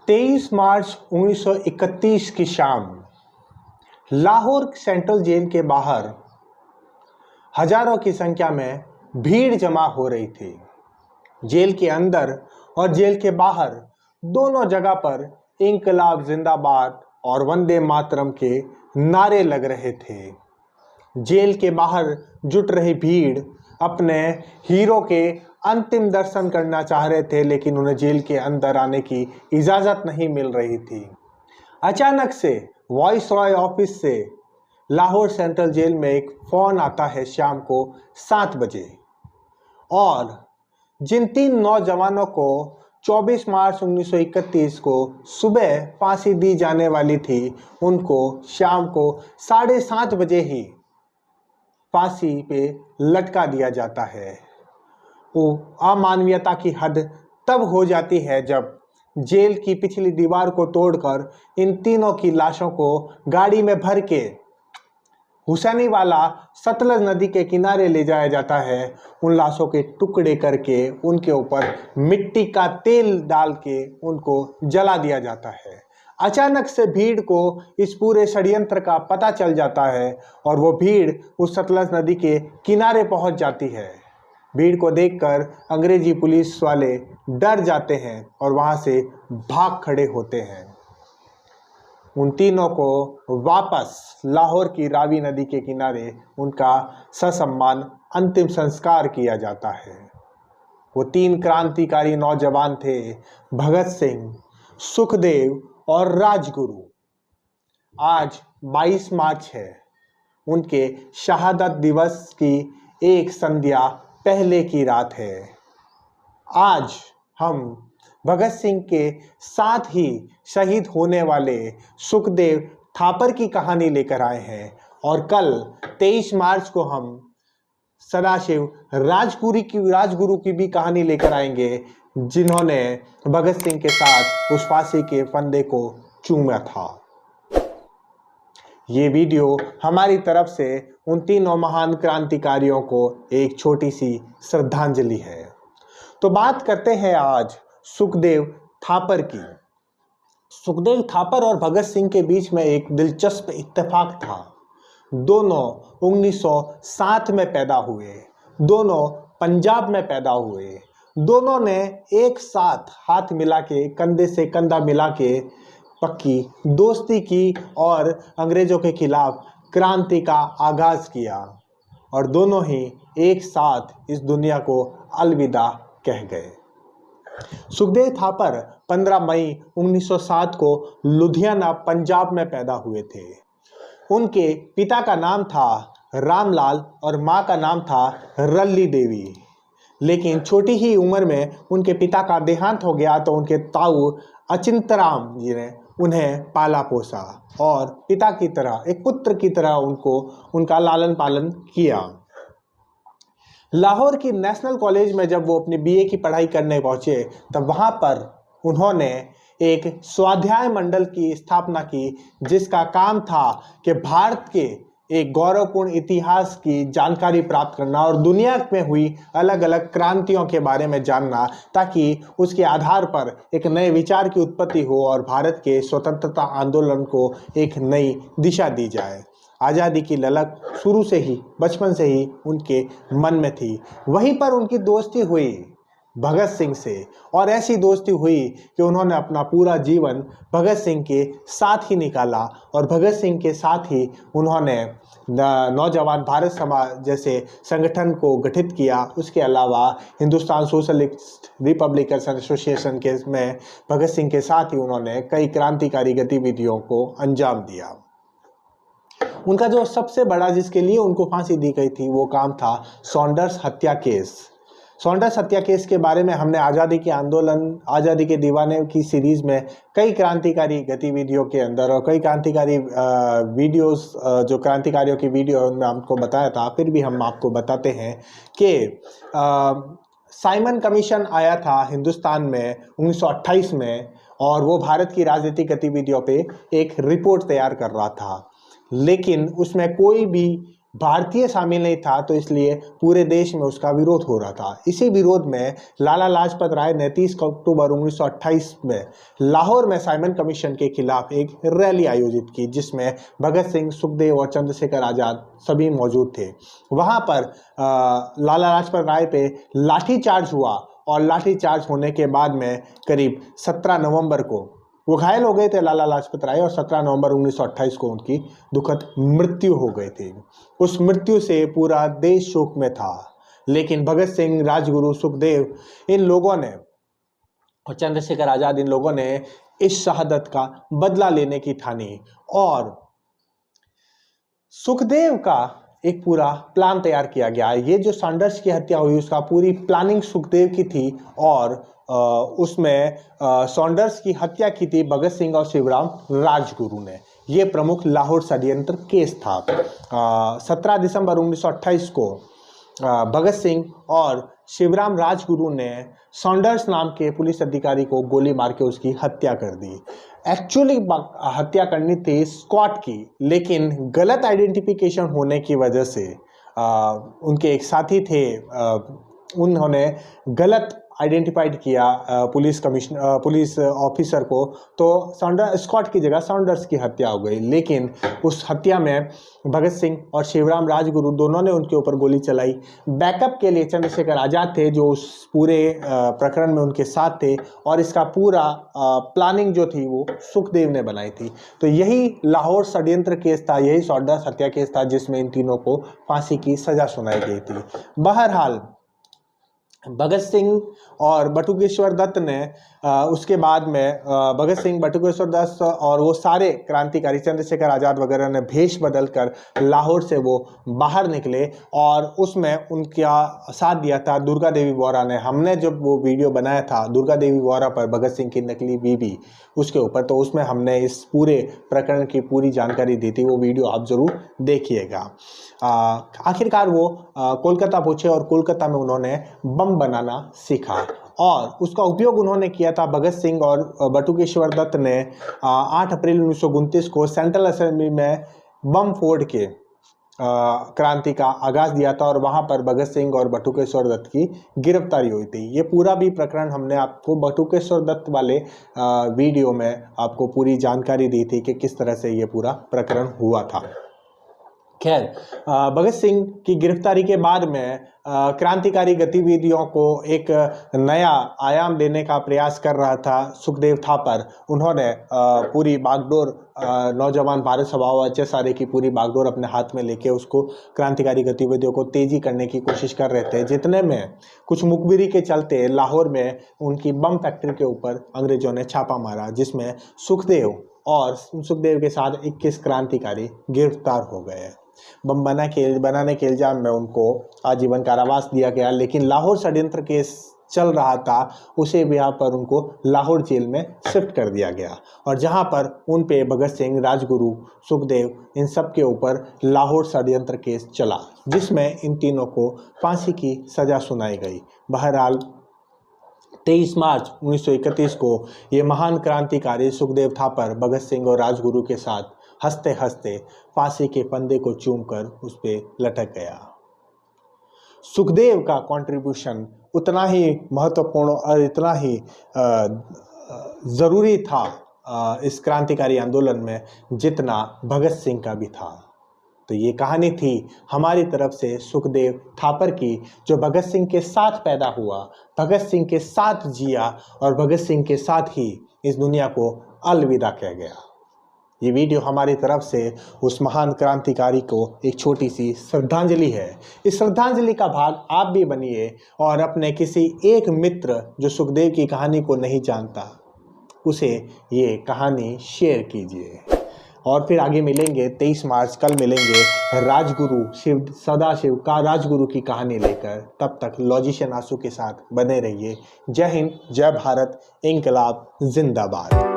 23 मार्च 1931 की शाम Lahore central jail के बाहर हजारों की संख्या में भीड़ जमा हो रही थी। जेल के अंदर और जेल के बाहर दोनों जगह पर इंकलाब जिंदाबाद और वंदे मातरम के नारे लग रहे थे। जेल के बाहर जुट रही भीड़ अपने हीरो के अंतिम दर्शन करना चाह रहे थे, लेकिन उन्हें जेल के अंदर आने की इजाज़त नहीं मिल रही थी। अचानक से वॉइस रॉय ऑफिस से लाहौर सेंट्रल जेल में एक फ़ोन आता है शाम को 7 बजे, और जिन 3 नौजवानों को 24 मार्च 1931 को सुबह फांसी दी जाने वाली थी, उनको शाम को 7:30 बजे ही फांसी पे लटका दिया जाता है। वो अमानवीयता की हद तब हो जाती है जब जेल की पिछली दीवार को तोड़कर इन तीनों की लाशों को गाड़ी में भर के हुसैनीवाला सतलज नदी के किनारे ले जाया जाता है। उन लाशों के टुकड़े करके उनके ऊपर मिट्टी का तेल डाल के उनको जला दिया जाता है। अचानक से भीड़ को इस पूरे षड्यंत्र का पता चल जाता है और वो भीड़ उस सतलज नदी के किनारे पहुंच जाती है। भीड़ को देखकर अंग्रेजी पुलिस वाले डर जाते हैं और वहां से भाग खड़े होते हैं। उन तीनों को वापस लाहौर की रावी नदी के किनारे उनका ससम्मान अंतिम संस्कार किया जाता है। वो 3 क्रांतिकारी नौजवान थे, भगत सिंह, सुखदेव और राजगुरु। आज 22 मार्च है। उनके शहादत दिवस की एक संध्या पहले की रात है। आज हम भगत सिंह के साथ ही शहीद होने वाले सुखदेव थापर की कहानी लेकर आए हैं, और कल 23 मार्च को हम सदाशिव राजगुरु की भी कहानी लेकर आएंगे, जिन्होंने भगत सिंह के साथ उस फांसी के फंदे को चूमा था। ये वीडियो हमारी तरफ से उन तीनों महान क्रांतिकारियों को एक छोटी सी श्रद्धांजलि है। तो बात करते हैं आज सुखदेव थापर की। सुखदेव थापर और भगत सिंह के बीच में एक दिलचस्प इत्तेफाक था। दोनों 1907 में पैदा हुए, दोनों पंजाब में पैदा हुए, दोनों ने एक साथ हाथ मिला के, कंधे से कंधा मिला के पक्की दोस्ती की और अंग्रेजों के खिलाफ क्रांति का आगाज किया, और दोनों ही एक साथ इस दुनिया को अलविदा कह गए। सुखदेव थापर 15 मई 1907 को लुधियाना पंजाब में पैदा हुए थे। उनके पिता का नाम था रामलाल और माँ का नाम था रल्ली देवी, लेकिन छोटी ही उम्र में उनके पिता का देहांत हो गया, तो उनके ताऊ अचिंतराम जी ने उन्हें पाला पोसा और पिता की तरह, एक पुत्र की तरह उनका लालन पालन किया। लाहौर की नेशनल कॉलेज में जब वो अपनी बीए की पढ़ाई करने पहुंचे, तब वहां पर उन्होंने एक स्वाध्याय मंडल की स्थापना की, जिसका काम था कि भारत के एक गौरवपूर्ण इतिहास की जानकारी प्राप्त करना और दुनिया में हुई अलग अलग क्रांतियों के बारे में जानना, ताकि उसके आधार पर एक नए विचार की उत्पत्ति हो और भारत के स्वतंत्रता आंदोलन को एक नई दिशा दी जाए। आज़ादी की ललक शुरू से ही, बचपन से ही उनके मन में थी। वहीं पर उनकी दोस्ती हुई भगत सिंह से, और ऐसी दोस्ती हुई कि उन्होंने अपना पूरा जीवन भगत सिंह के साथ ही निकाला, और भगत सिंह के साथ ही उन्होंने नौजवान भारत समाज जैसे संगठन को गठित किया। उसके अलावा हिंदुस्तान सोशलिस्ट रिपब्लिकन एसोसिएशन के में भगत सिंह के साथ ही उन्होंने कई क्रांतिकारी गतिविधियों को अंजाम दिया। उनका जो सबसे बड़ा, जिसके लिए उनको फांसी दी गई थी, वो काम था सॉन्डर्स हत्या केस। सॉन्डर्स हत्या केस के बारे में हमने आज़ादी के आंदोलन, आज़ादी के दीवाने की सीरीज़ में कई क्रांतिकारी गतिविधियों के अंदर और कई क्रांतिकारी वीडियोस, जो क्रांतिकारियों की वीडियो में आपको बताया था। फिर भी हम आपको बताते हैं कि साइमन कमीशन आया था हिंदुस्तान में 1928 में, और वो भारत की राजनीतिक गतिविधियों पे एक रिपोर्ट तैयार कर रहा था, लेकिन उसमें कोई भी भारतीय शामिल नहीं था, तो इसलिए पूरे देश में उसका विरोध हो रहा था। इसी विरोध में लाला लाजपत राय ने 30 अक्टूबर 1928 में लाहौर में साइमन कमीशन के खिलाफ एक रैली आयोजित की, जिसमें भगत सिंह, सुखदेव और चंद्रशेखर आजाद सभी मौजूद थे। वहां पर लाला लाजपत राय पे लाठीचार्ज हुआ और लाठीचार्ज होने के बाद में करीब 17 नवंबर को वो घायल हो गए थे लाला लाजपत राय, और 17 नवंबर 1928 को उनकी दुखद मृत्यु हो गई थी। उस मृत्यु से पूरा देश शोक में था, लेकिन भगत सिंह, राजगुरु, सुखदेव इन लोगों ने और चंद्रशेखर आजाद इन लोगों ने इस शहादत का बदला लेने की ठानी, और सुखदेव का एक पूरा प्लान तैयार किया गया। ये जो सॉन्डर्स की हत्या हुई उसका पूरी प्लानिंग सुखदेव की थी, और उसमें सॉन्डर्स की हत्या की थी भगत सिंह और शिवराम राजगुरु ने। ये प्रमुख लाहौर षड्यंत्र केस था। 17 दिसंबर 1928 को भगत सिंह और शिवराम राजगुरु ने सॉन्डर्स नाम के पुलिस अधिकारी को गोली मार के उसकी हत्या कर दी। एक्चुअली हत्या करनी थी स्क्वाड की, लेकिन गलत आइडेंटिफिकेशन होने की वजह से उनके एक साथी थे, उन्होंने गलत आइडेंटिफाइड किया पुलिस ऑफिसर को, तो स्क्वाड की जगह सॉन्डर्स की हत्या हो गई। लेकिन उस हत्या में भगत सिंह और शिवराम राजगुरु दोनों ने उनके ऊपर गोली चलाई। बैकअप के लिए चंद्रशेखर आजाद थे, जो उस पूरे प्रकरण में उनके साथ थे, और इसका पूरा प्लानिंग जो थी वो सुखदेव ने बनाई थी। तो यही लाहौर षड्यंत्र केस था, यही सॉन्डर्स हत्या केस था, जिसमें इन तीनों को फांसी की सजा सुनाई गई थी। बहरहाल भगत सिंह और बटुकेश्वर दत्त ने उसके बाद में भगत सिंह, बटुकेश्वर दत्त और वो सारे क्रांतिकारी, चंद्रशेखर आजाद वगैरह ने भेष बदल कर लाहौर से वो बाहर निकले, और उसमें उनका साथ दिया था दुर्गा देवी वोरा ने। हमने जब वो वीडियो बनाया था दुर्गा देवी वोरा पर, भगत सिंह की नकली बीबी, उसके ऊपर, तो उसमें हमने इस पूरे प्रकरण की पूरी जानकारी दी थी। वो वीडियो आप जरूर देखिएगा। आखिरकार वो कोलकाता पहुंचे और कोलकाता में उन्होंने बम बनाना सीखा, और उसका उपयोग उन्होंने किया था। भगत सिंह और बटुकेश्वर दत्त ने 8 अप्रैल 1929 को सेंट्रल असेंबली में बम फोड़ के क्रांति का आगाज दिया था, और वहां पर भगत सिंह और बटुकेश्वर दत्त की गिरफ्तारी हुई थी। ये पूरा भी प्रकरण हमने आपको बटुकेश्वर दत्त वाले वीडियो में आपको पूरी जानकारी दी थी कि किस तरह से ये पूरा प्रकरण हुआ था। खैर, भगत सिंह की गिरफ्तारी के बाद में क्रांतिकारी गतिविधियों को एक नया आयाम देने का प्रयास कर रहा था सुखदेव थापर। उन्होंने पूरी बागडोर, नौजवान भारत सभा व HSRA की पूरी बागडोर अपने हाथ में लेके उसको क्रांतिकारी गतिविधियों को तेजी करने की कोशिश कर रहे थे। जितने में कुछ मुखबिरी के चलते लाहौर में उनकी बम फैक्ट्री के ऊपर अंग्रेजों ने छापा मारा, जिसमें सुखदेव के साथ 21 क्रांतिकारी गिरफ्तार हो गए। बम बनाने के इल्जाम में उनको आजीवन कारावास दिया गया, लेकिन लाहौर षड्यंत्र केस चल रहा था, उसे भी यहाँ पर उनको लाहौर जेल में शिफ्ट कर दिया गया, और जहाँ पर उन पे भगत सिंह, राजगुरु, सुखदेव, इन सब के ऊपर लाहौर षड्यंत्र केस चला, जिसमें इन तीनों को फांसी की सजा सुनाई गई। बहरहाल 23 मार्च 1931 को ये महान क्रांतिकारी सुखदेव थापर भगत सिंह और राजगुरु के साथ हंसते हंसते फांसी के फंदे को चूमकर उस पे लटक गया। सुखदेव का कंट्रीब्यूशन उतना ही महत्वपूर्ण और इतना ही ज़रूरी था इस क्रांतिकारी आंदोलन में, जितना भगत सिंह का भी था। तो ये कहानी थी हमारी तरफ से सुखदेव थापर की, जो भगत सिंह के साथ पैदा हुआ, भगत सिंह के साथ जिया, और भगत सिंह के साथ ही इस दुनिया को अलविदा कह गया। ये वीडियो हमारी तरफ से उस महान क्रांतिकारी को एक छोटी सी श्रद्धांजलि है। इस श्रद्धांजलि का भाग आप भी बनिए, और अपने किसी एक मित्र जो सुखदेव की कहानी को नहीं जानता, उसे ये कहानी शेयर कीजिए। और फिर आगे मिलेंगे 23 मार्च, कल मिलेंगे राजगुरु सदाशिव का राजगुरु की कहानी लेकर। तब तक लॉजिशियन आंसू के साथ बने रहिए। जय हिंद, जय भारत, इंकलाब जिंदाबाद।